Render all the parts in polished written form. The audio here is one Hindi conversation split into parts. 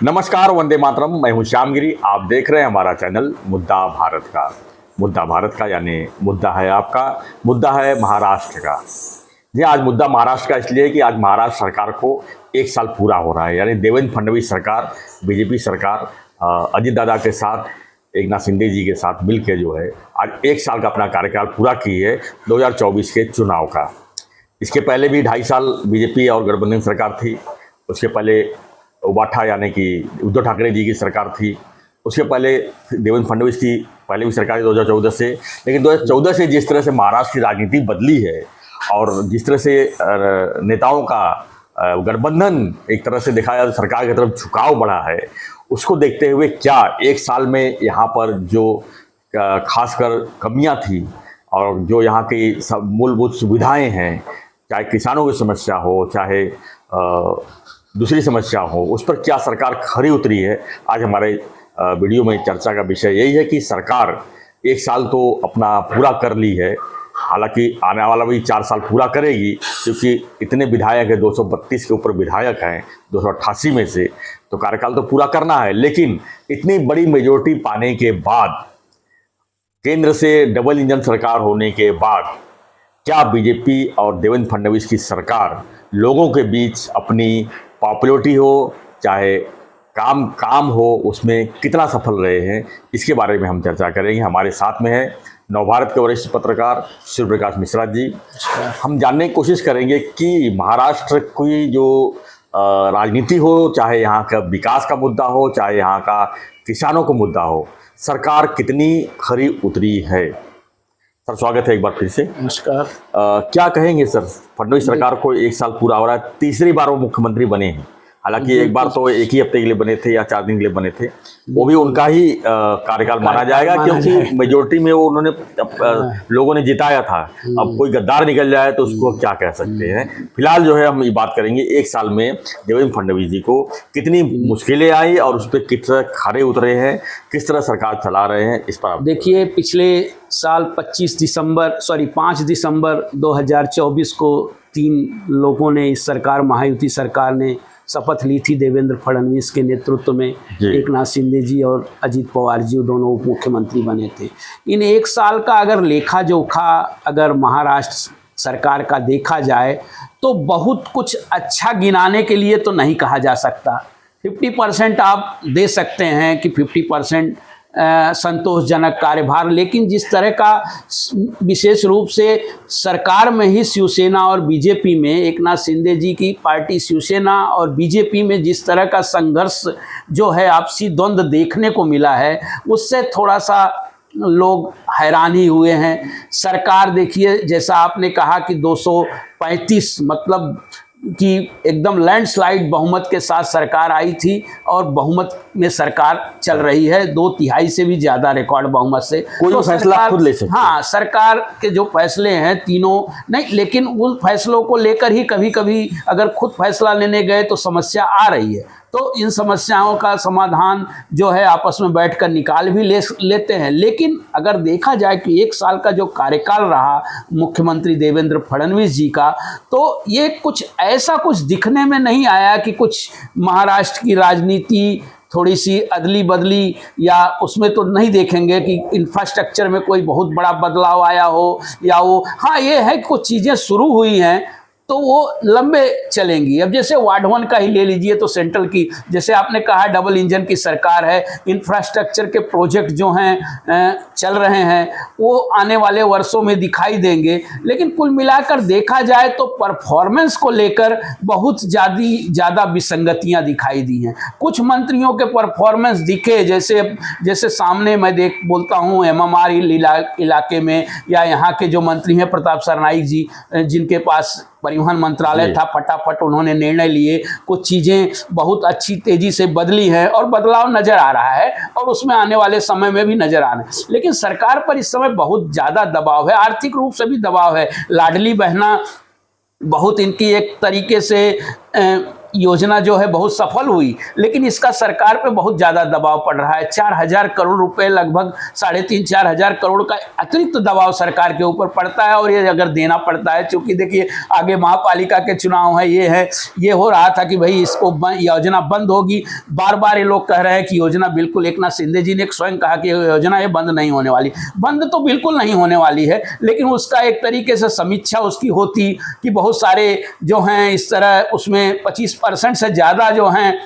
नमस्कार, वंदे मातरम। मैं हूं श्यामगिरी। आप देख रहे हैं हमारा चैनल मुद्दा भारत का। मुद्दा भारत का यानी मुद्दा है आपका, मुद्दा है महाराष्ट्र का। जी, आज मुद्दा महाराष्ट्र का इसलिए कि आज महाराष्ट्र सरकार को एक साल पूरा हो रहा है। यानी देवेंद्र फडणवीस सरकार, बीजेपी सरकार अजीत दादा के साथ, एकनाथ शिंदे जी के साथ मिलकर जो है आज एक साल का अपना कार्यकाल पूरा की है 2024 के चुनाव का। इसके पहले भी 2.5 साल बीजेपी और गठबंधन सरकार थी। उसके पहले उबाठा यानी कि उद्धव ठाकरे जी की सरकार थी। उसके पहले देवेंद्र फडणवीस की पहले भी सरकार 2014 से। लेकिन 2014 से जिस तरह से महाराष्ट्र की राजनीति बदली है और जिस तरह से नेताओं का गठबंधन एक तरह से देखा जाए तो सरकार की तरफ झुकाव बढ़ा है, उसको देखते हुए क्या एक साल में यहाँ पर जो खासकर कमियाँ थी और जो यहाँ की सब मूलभूत सुविधाएं हैं, चाहे किसानों की समस्या हो, चाहे दूसरी समस्या हो, उस पर क्या सरकार खरी उतरी है। आज हमारे वीडियो में चर्चा का विषय यही है कि सरकार एक साल तो अपना पूरा कर ली है, हालांकि आने वाला भी 4 साल पूरा करेगी, क्योंकि इतने विधायक हैं, 232 के ऊपर विधायक हैं 288 में से, तो कार्यकाल तो पूरा करना है। लेकिन इतनी बड़ी मेजोरिटी पाने के बाद, केंद्र से डबल इंजन सरकार होने के बाद, क्या बीजेपी और देवेंद्र फडणवीस की सरकार लोगों के बीच अपनी पॉपुलरिटी हो, चाहे काम हो, उसमें कितना सफल रहे हैं, इसके बारे में हम चर्चा करेंगे। हमारे साथ में है नवभारत के वरिष्ठ पत्रकार सूर्य प्रकाश मिश्रा जी। हम जानने की कोशिश करेंगे कि महाराष्ट्र की जो राजनीति हो, चाहे यहाँ का विकास का मुद्दा हो, चाहे यहाँ का किसानों का मुद्दा हो, सरकार कितनी खरी उतरी है। सर, स्वागत है एक बार फिर से। नमस्कार। क्या कहेंगे सर, फडणवीस सरकार को एक साल पूरा हो रहा है, तीसरी बार वो मुख्यमंत्री बने हैं। हालांकि एक बार तो एक ही हफ्ते के लिए बने थे या 4 दिन के लिए बने थे, वो भी उनका ही कार्यकाल माना जाएगा, क्योंकि मेजोरिटी में वो उन्होंने लोगों ने जिताया था। अब कोई गद्दार निकल जाए तो उसको क्या कह सकते हैं। फिलहाल जो है हम ये बात करेंगे एक साल में देवेंद्र फडणवीस जी को कितनी मुश्किलें आई और उस पर किस तरह खरे उतरे हैं, किस तरह सरकार चला रहे हैं, इस पर आप देखिए, पिछले साल 5 दिसंबर 2024 को 3 लोगों ने इस सरकार, महायुति सरकार ने शपथ ली थी देवेंद्र फडणवीस के नेतृत्व में। एकनाथ शिंदे जी और अजीत पवार जी दोनों उप मुख्यमंत्री बने थे। इन एक साल का अगर लेखा जोखा अगर महाराष्ट्र सरकार का देखा जाए तो बहुत कुछ अच्छा गिनाने के लिए तो नहीं कहा जा सकता। 50% आप दे सकते हैं कि 50% संतोषजनक कार्यभार, लेकिन जिस तरह का विशेष रूप से सरकार में ही शिवसेना और बीजेपी में, एकनाथ शिंदे जी की पार्टी शिवसेना और बीजेपी में जिस तरह का संघर्ष जो है, आपसी द्वंद्व देखने को मिला है, उससे थोड़ा सा लोग हैरान ही हुए हैं। सरकार देखिए, जैसा आपने कहा कि 235 मतलब कि एकदम लैंडस्लाइड बहुमत के साथ सरकार आई थी और बहुमत में सरकार चल रही है, 2/3 से भी ज़्यादा रिकॉर्ड बहुमत से। कोई तो फैसला खुद ले सकते। हाँ, सरकार के जो फैसले हैं तीनों नहीं, लेकिन उन फैसलों को लेकर ही कभी कभी अगर खुद फैसला लेने गए तो समस्या आ रही है। तो इन समस्याओं का समाधान जो है आपस में बैठकर निकाल भी लेते हैं। लेकिन अगर देखा जाए कि एक साल का जो कार्यकाल रहा मुख्यमंत्री देवेंद्र फडणवीस जी का, तो ये कुछ ऐसा कुछ दिखने में नहीं आया कि कुछ महाराष्ट्र की राजनीति थोड़ी सी अदली बदली, या उसमें तो नहीं देखेंगे कि इंफ्रास्ट्रक्चर में कोई बहुत बड़ा बदलाव आया हो, या वो, हाँ ये है कि कुछ चीज़ें शुरू हुई हैं तो वो लंबे चलेंगी। अब जैसे वार्ड 1 का ही ले लीजिए, तो सेंट्रल की, जैसे आपने कहा, डबल इंजन की सरकार है, इंफ्रास्ट्रक्चर के प्रोजेक्ट जो हैं चल रहे हैं, वो आने वाले वर्षों में दिखाई देंगे। लेकिन कुल मिलाकर देखा जाए तो परफॉर्मेंस को लेकर बहुत ज़्यादा विसंगतियां दिखाई दी हैं। कुछ मंत्रियों के परफॉर्मेंस दिखे, जैसे सामने मैं बोलता हूँ MMR इलाके में, या यहाँ के जो मंत्री हैं प्रताप सरनाईक जी, जिनके पास परिवहन मंत्रालय था, फटाफट उन्होंने निर्णय लिए, कुछ चीज़ें बहुत अच्छी तेजी से बदली हैं और बदलाव नज़र आ रहा है और उसमें आने वाले समय में भी नज़र आ रहा है। लेकिन सरकार पर इस समय बहुत ज़्यादा दबाव है, आर्थिक रूप से भी दबाव है। लाडली बहना बहुत इनकी एक तरीके से योजना जो है बहुत सफल हुई, लेकिन इसका सरकार पे बहुत ज़्यादा दबाव पड़ रहा है। 4,000 करोड़ रुपए, लगभग 3,500-4,000 करोड़ का अतिरिक्त दबाव सरकार के ऊपर पड़ता है। और ये अगर देना पड़ता है, क्योंकि देखिए आगे महापालिका के चुनाव है, ये हो रहा था कि भाई इसको योजना बंद होगी। बार बार ये लोग कह रहे हैं कि योजना बिल्कुल, एक नाथ शिंदे जी ने स्वयं कहा कि योजना ये बंद नहीं होने वाली। बंद तो बिल्कुल नहीं होने वाली है, लेकिन उसका एक तरीके से समीक्षा उसकी होती कि बहुत सारे जो हैं इस तरह उसमें 25% से ज़्यादा जो हैं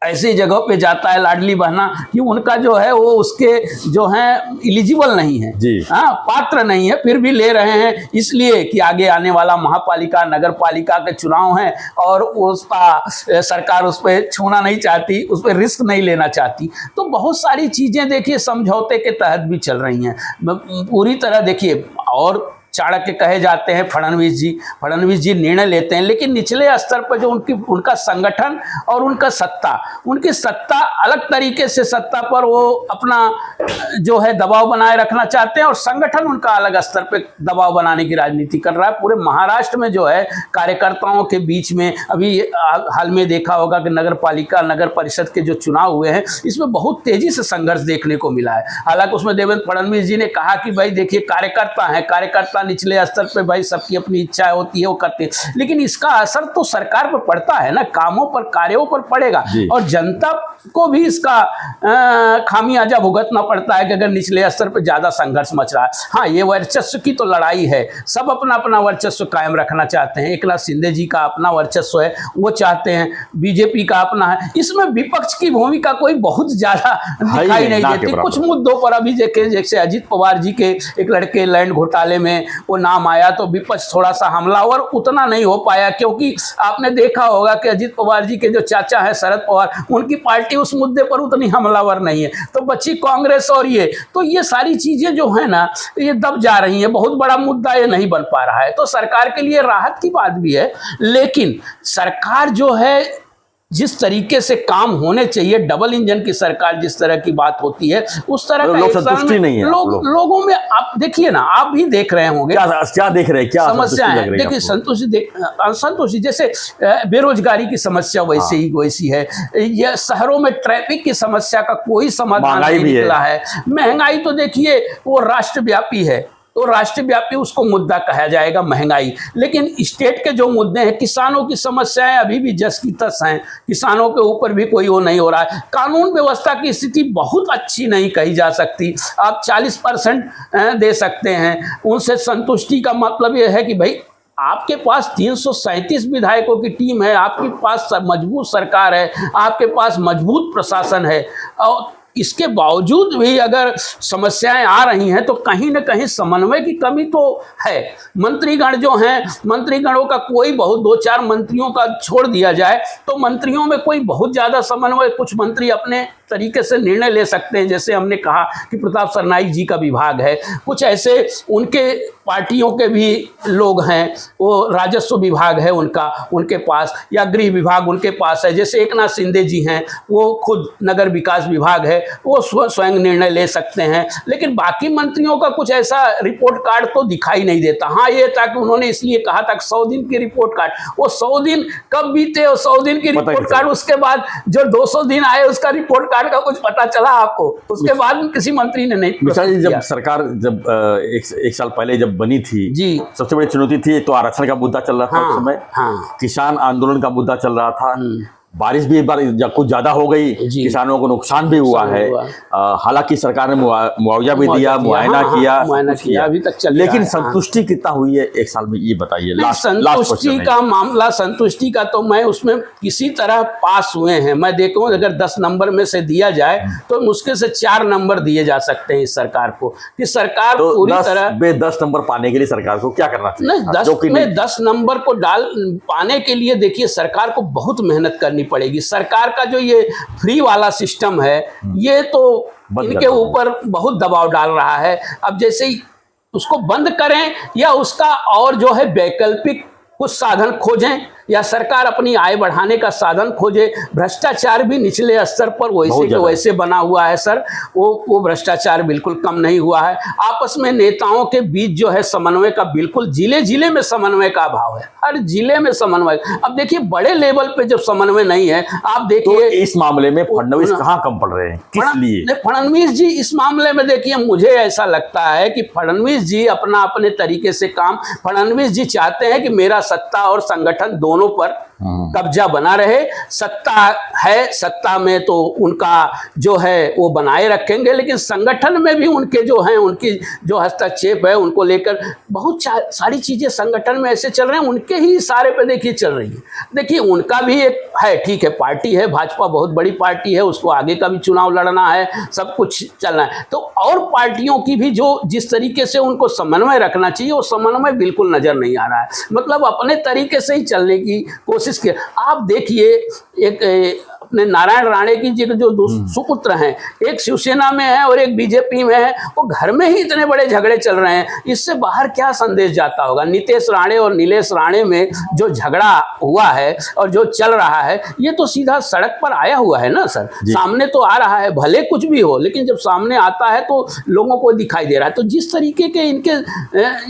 ऐसी जगहों पे जाता है लाडली बहना कि उनका जो है वो उसके जो है एलिजिबल नहीं है जी, हाँ, पात्र नहीं है, फिर भी ले रहे हैं इसलिए कि आगे आने वाला महापालिका नगर पालिका के चुनाव हैं और उसका सरकार उस पर छूना नहीं चाहती, उस पर रिस्क नहीं लेना चाहती। तो बहुत सारी चीज़ें देखिए समझौते के तहत भी चल रही हैं पूरी तरह। देखिए और चाणक्य कहे जाते हैं फडणवीस जी निर्णय लेते हैं, लेकिन निचले स्तर पर जो उनका संगठन और उनकी सत्ता अलग तरीके से सत्ता पर वो अपना जो है दबाव बनाए रखना चाहते हैं और संगठन उनका अलग स्तर पर दबाव बनाने की राजनीति कर रहा है। पूरे महाराष्ट्र में जो है कार्यकर्ताओं के बीच में अभी हाल में देखा होगा कि नगर परिषद के जो चुनाव हुए हैं इसमें बहुत तेजी से संघर्ष देखने को मिला है। हालांकि उसमें देवेंद्र फडणवीस जी ने कहा कि भाई देखिए कार्यकर्ता निचले स्तर पे भाई सबकी अपनी इच्छा होती है वो करते हैं, लेकिन इसका असर तो सरकार पर पड़ता है ना, कामों पर कार्यों पर पड़ेगा और जनता को भी इसका खामियाजा भुगतना पड़ता है कि अगर निचले स्तर पर ज्यादा संघर्ष मच रहा है। हाँ, ये वर्चस्व की तो लड़ाई है, सब अपना अपना वर्चस्व कायम रखना चाहते हैं। एक नाथ शिंदे जी का अपना वर्चस्व है, वो चाहते हैं, बीजेपी का अपना है। इसमें विपक्ष की भूमिका कोई बहुत ज्यादा दिखाई नहीं देती। कुछ मुद्दों पर अभी जैसे अजित पवार जी के एक लड़के लैंड घोटाले में वो नाम आया तो विपक्ष थोड़ा सा हमलावर उतना नहीं हो पाया, क्योंकि आपने देखा होगा कि अजित पवार जी के जो चाचा हैं शरद पवार, उनकी पार्टी उस मुद्दे पर उतनी हमलावर नहीं है, तो बची कांग्रेस और ये सारी चीजें जो है ना ये दब जा रही हैं। बहुत बड़ा मुद्दा ये नहीं बन पा रहा है, तो सरकार के लिए राहत की बात भी है, लेकिन सरकार जो है जिस तरीके से काम होने चाहिए, डबल इंजन की सरकार जिस तरह की बात होती है उस तरह का संतुष्टि नहीं है लोगों में। आप देखिए ना, आप भी देख रहे होंगे क्या देख रहे हैं, क्या समस्या है। देखिए असंतोषी जैसे बेरोजगारी की समस्या वैसी है। यह शहरों में ट्रैफिक की समस्या का कोई समाधान नहीं निकला है। महंगाई तो देखिए वो राष्ट्रव्यापी है, तो राष्ट्रव्यापी उसको मुद्दा कहा जाएगा महंगाई, लेकिन स्टेट के जो मुद्दे हैं, किसानों की समस्याएं अभी भी जस की तस हैं, किसानों के ऊपर भी कोई वो नहीं हो रहा है। कानून व्यवस्था की स्थिति बहुत अच्छी नहीं कही जा सकती। आप 40% दे सकते हैं, उनसे संतुष्टि का मतलब ये है कि भाई आपके पास 337 विधायकों की टीम है, आपके पास मजबूत सरकार है, आपके पास मजबूत प्रशासन है, और इसके बावजूद भी अगर समस्याएं आ रही हैं तो कहीं ना कहीं समन्वय की कमी तो है। मंत्रीगण जो हैं, मंत्रीगणों का कोई बहुत 2-4 मंत्रियों का छोड़ दिया जाए तो मंत्रियों में कोई बहुत ज़्यादा समन्वय, कुछ मंत्री अपने तरीके से निर्णय ले सकते हैं। जैसे हमने कहा कि प्रताप सरनाईक जी का विभाग है, कुछ ऐसे उनके पार्टियों के भी लोग हैं, वो राजस्व विभाग है उनके पास, या गृह विभाग उनके पास है। जैसे एक नाथ शिंदे जी हैं, वो खुद नगर विकास विभाग है, वो स्वयं निर्णय ले सकते हैं। लेकिन बाकी मंत्रियों का कुछ ऐसा रिपोर्ट कार्ड तो दिखाई नहीं देता। हाँ, ये था कि उन्होंने इसलिए कहा था 100 दिन की रिपोर्ट कार्ड, वो 100 दिन कब बीते और 100 दिन की रिपोर्ट कार्ड, उसके बाद जो 200 दिन आए उसका रिपोर्ट कार्ड का कुछ पता चला आपको? उसके बाद किसी मंत्री ने नहीं। जब सरकार एक साल पहले जब बनी थी जी, सबसे बड़ी चुनौती थी तो आरक्षण का मुद्दा चल रहा था। उस समय किसान आंदोलन का मुद्दा चल रहा था। बारिश भी एक बार कुछ ज्यादा हो गई, किसानों को नुकसान भी हुआ है। हालांकि सरकार ने मुआवजा भी दिया, मुआयना किया, अभी तक चल, लेकिन संतुष्टि कितना हुई है एक साल में, ये बताइए। संतुष्टि का मामला, संतुष्टि का तो मैं उसमें किसी तरह पास हुए हैं। मैं देखूं अगर 10 नंबर में से दिया जाए तो मुश्किल से 4 नंबर दिए जा सकते हैं इस सरकार को, कि सरकार तो पूरी तरह 10 नंबर पाने के लिए सरकार को क्या करना चाहिए? 10 नंबर को पाने के लिए देखिए सरकार को बहुत मेहनत करनी पड़ेगी। सरकार का जो ये फ्री वाला सिस्टम है ये तो इनके ऊपर बहुत दबाव डाल रहा है। अब जैसे ही उसको बंद करें या उसका और जो है वैकल्पिक कुछ साधन खोजें या सरकार अपनी आय बढ़ाने का साधन खोजे। भ्रष्टाचार भी निचले स्तर पर वैसे के वैसे बना हुआ है सर, वो भ्रष्टाचार बिल्कुल कम नहीं हुआ है। आपस में नेताओं के बीच जो है समन्वय का बिल्कुल जिले जिले में समन्वय का अभाव है, हर जिले में समन्वय। अब देखिए बड़े लेवल पे जब समन्वय नहीं है, आप देखिए तो इस मामले में फडणवीस कहाँ कम पड़ रहे हैं, किस लिए? फडणवीस जी इस मामले में देखिए मुझे ऐसा लगता है कि फडणवीस जी अपने तरीके से काम, फडणवीस जी चाहते हैं कि मेरा सत्ता और संगठन दोनों पर कब्जा बना रहे। सत्ता है, सत्ता में तो उनका जो है वो बनाए रखेंगे, लेकिन संगठन में भी उनके जो हैं, उनकी जो हस्तक्षेप है उनको लेकर बहुत सारी चीजें संगठन में ऐसे चल रहे हैं, उनके ही इशारे पे देखिए चल रही है। देखिए उनका भी एक है, ठीक है, पार्टी है, भाजपा बहुत बड़ी पार्टी है, उसको आगे का भी चुनाव लड़ना है, सब कुछ चलना है। तो और पार्टियों की भी जो जिस तरीके से उनको समन्वय रखना चाहिए, वो समन्वय बिल्कुल नजर नहीं आ रहा है। मतलब अपने तरीके से ही चलने की कोशिश की। आप देखिए एक अपने नारायण राणे की जो दो सुपुत्र हैं, एक शिवसेना में है और एक बीजेपी में है, वो घर में ही इतने बड़े झगड़े चल रहे हैं। इससे बाहर क्या संदेश जाता होगा? नीतीश राणे और नीलेश राणे में जो झगड़ा हुआ है और जो चल रहा है, ये तो सीधा सड़क पर आया हुआ है ना सर, सामने तो आ रहा है, भले कुछ भी हो, लेकिन जब सामने आता है तो लोगों को दिखाई दे रहा है। तो जिस तरीके के इनके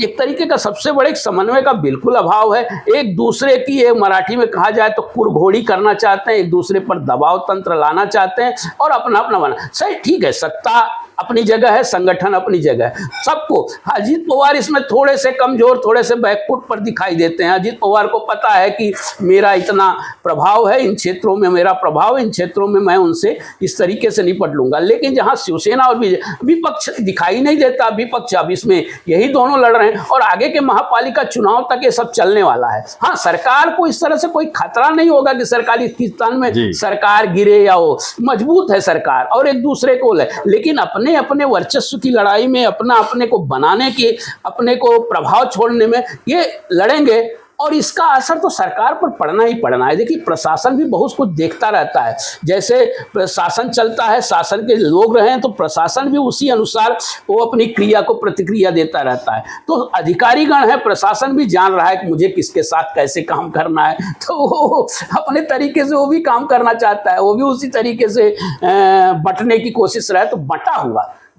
एक तरीके का सबसे बड़े समन्वय का बिल्कुल अभाव है। एक दूसरे की, एक मराठी में कहा जाए तो कुरघोड़ी करना चाहते हैं, एक दूसरे पर दबाव तंत्र लाना चाहते हैं और अपना अपना बना। सही, ठीक है, सत्ता अपनी जगह है, संगठन अपनी जगह है, सबको। अजीत पवार इसमें थोड़े से कमजोर, थोड़े से बैकफुट पर दिखाई देते हैं। अजीत पवार को पता है कि मेरा इतना प्रभाव है इन क्षेत्रों में, मेरा प्रभाव इन क्षेत्रों में, मैं उनसे इस तरीके से निपट लूंगा। लेकिन जहां शिवसेना और विपक्ष दिखाई नहीं देता, विपक्ष अब इसमें यही दोनों लड़ रहे हैं और आगे के महापालिका चुनाव तक ये सब चलने वाला है। हाँ, सरकार को इस तरह से कोई खतरा नहीं होगा कि सरकारी स्थान में सरकार गिरे या वो मजबूत है सरकार और एक दूसरे को ले, लेकिन अपने वर्चस्व की लड़ाई में, अपने को बनाने की, अपने को प्रभाव छोड़ने में ये लड़ेंगे और इसका असर तो सरकार पर पड़ना ही पड़ना है। देखिए प्रशासन भी बहुत कुछ देखता रहता है, जैसे शासन चलता है, शासन के लोग रहे हैं तो प्रशासन भी उसी अनुसार वो अपनी क्रिया को प्रतिक्रिया देता रहता है। तो अधिकारीगण है, प्रशासन भी जान रहा है कि मुझे किसके साथ कैसे काम करना है, तो वो अपने तरीके से वो भी काम करना चाहता है, वो भी उसी तरीके से बंटने की कोशिश रहा है। तो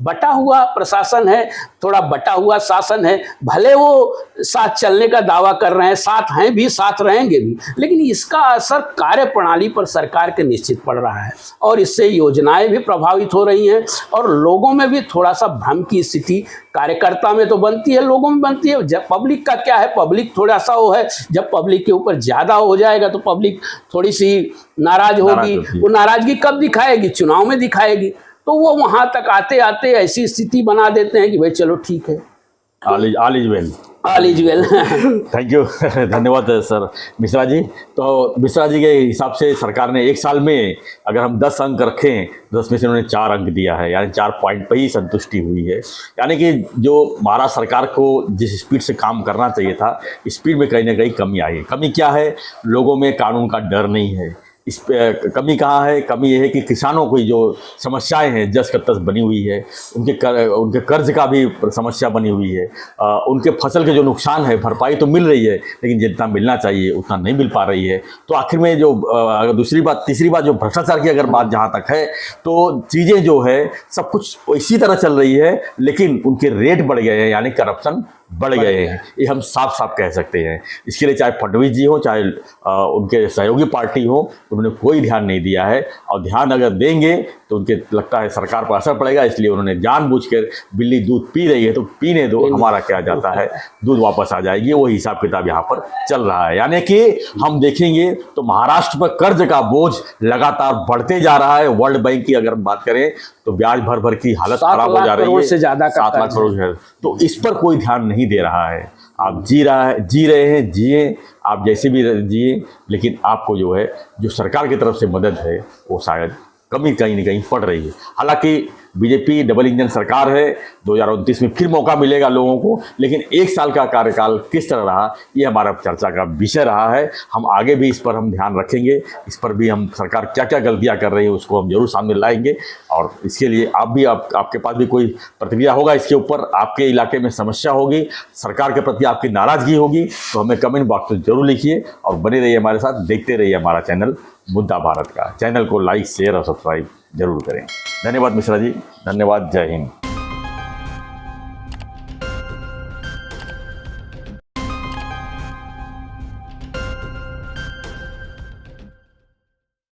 बटा हुआ प्रशासन है, थोड़ा बटा हुआ शासन है, भले वो साथ चलने का दावा कर रहे हैं, साथ हैं भी, साथ रहेंगे भी, लेकिन इसका असर कार्य प्रणाली पर सरकार के निश्चित पड़ रहा है और इससे योजनाएं भी प्रभावित हो रही हैं और लोगों में भी थोड़ा सा भ्रम की स्थिति कार्यकर्ता में तो बनती है, लोगों में बनती है। जब पब्लिक का क्या है, पब्लिक थोड़ा सा वो है, जब पब्लिक के ऊपर ज़्यादा हो जाएगा तो पब्लिक थोड़ी सी नाराज होगी। वो नाराजगी कब दिखाएगी? चुनाव में दिखाएगी। तो वो वहां तक आते आते ऐसी स्थिति बना देते हैं कि भाई चलो ठीक है, all is well. Thank you, धन्यवाद सर मिश्रा जी। तो मिश्रा जी के हिसाब से सरकार ने एक साल में अगर हम 10 अंक रखें, 10 में से उन्होंने 4 अंक दिया है, यानी 4 पॉइंट पर ही संतुष्टि हुई है। यानी कि जो महाराष्ट्र सरकार को जिस स्पीड से काम करना चाहिए था, स्पीड में कहीं ना कहीं कमी आई है। कमी क्या है? लोगों में कानून का डर नहीं है। इस पे कमी कहाँ है? कमी ये है कि किसानों की जो समस्याएं हैं जस का तस बनी हुई है, उनके कर्ज का भी समस्या बनी हुई है, उनके फसल के जो नुकसान है भरपाई तो मिल रही है लेकिन जितना मिलना चाहिए उतना नहीं मिल पा रही है। तो आखिर में जो तीसरी बात जो भ्रष्टाचार की अगर बात जहाँ तक है, तो चीज़ें जो है सब कुछ इसी तरह चल रही है, लेकिन उनके रेट बढ़ गए हैं, यानी करप्शन बढ़ गए हैं, ये हम साफ साफ कह सकते हैं। इसके लिए चाहे फडणवीस जी हो, चाहे उनके सहयोगी पार्टी हो, उन्होंने कोई ध्यान नहीं दिया है और ध्यान अगर देंगे तो उनके लगता है सरकार पर असर पड़ेगा। इसलिए उन्होंने जानबूझकर बिल्ली दूध पी रही है तो पीने दो, हमारा क्या जाता है, दूध वापस आ जाएगी। वो हिसाब किताब यहाँ पर चल रहा है। यानी कि हम देखेंगे तो महाराष्ट्र पर कर्ज का बोझ लगातार बढ़ते जा रहा है। वर्ल्ड बैंक की अगर बात करें तो ब्याज भर की हालत खराब हो जा रही है, से ज्यादा 7 लाख करोड़ है। तो इस पर कोई ध्यान नहीं दे रहा है। आप जी रहे हैं, जिए, आप जैसे भी जिए, लेकिन आपको जो है जो सरकार की तरफ से मदद है वो शायद कमी कहीं ना कहीं पड़ रही है। हालांकि बीजेपी डबल इंजन सरकार है, 2029 में फिर मौका मिलेगा लोगों को, लेकिन 1 साल का कार्यकाल किस तरह रहा ये हमारा चर्चा का विषय रहा है। हम आगे भी इस पर हम ध्यान रखेंगे, इस पर भी हम सरकार क्या क्या गलतियां कर रही है उसको हम जरूर सामने लाएंगे। और इसके लिए आपके पास भी कोई प्रतिक्रिया होगा, इसके ऊपर आपके इलाके में समस्या होगी, सरकार के प्रति आपकी नाराज़गी होगी, तो हमें कमेंट बॉक्स में जरूर लिखिए और बने रहिए हमारे साथ, देखते रहिए हमारा चैनल मुद्दा भारत का। चैनल को लाइक, शेयर और सब्सक्राइब जरूर करें। धन्यवाद मिश्रा जी, धन्यवाद, जय हिंद।